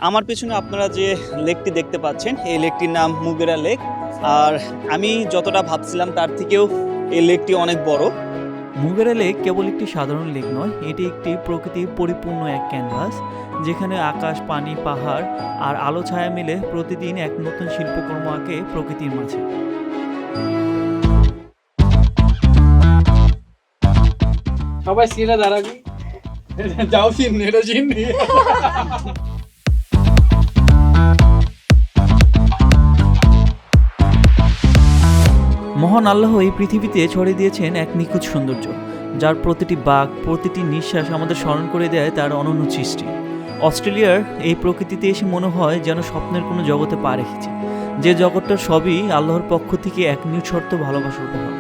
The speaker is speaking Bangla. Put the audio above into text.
আমার পেছনে আপনারা যে লেকটি দেখতে পাচ্ছেন, এই লেকটির নাম মুগেরা লেক। আর আমি যতটা ভাবছিলাম তার থেকেও এই লেকটি অনেক বড়। মুগেরা লেক কেবল একটি সাধারণ লেক নয়, এটি একটি প্রকৃতির পরিপূর্ণ এক ক্যানভাস, যেখানে আকাশ, পানি, পাহাড় আর আলো ছায়া মিলে প্রতিদিন এক নতুন শিল্পকর্ম আঁকে প্রকৃতির মাঝে। সবাই সিনে দাঁড়াবি, যাও সিন এটা সিন। মহান আল্লাহ এই পৃথিবীতে ছড়িয়ে দিয়েছেন এক নিখুঁত সৌন্দর্য, যার প্রতিটি বাঁক, প্রতিটি নিঃশ্বাস আমাদের স্মরণ করে দেয় তার অনন্য সৃষ্টি। অস্ট্রেলিয়ার এই প্রকৃতিতে এসে মনে হয় যেন স্বপ্নের কোনো জগতে পা রেখেছে, যে জগৎটার সবই আল্লাহর পক্ষ থেকে এক নিঃশর্ত ভালোবাসার উপহার।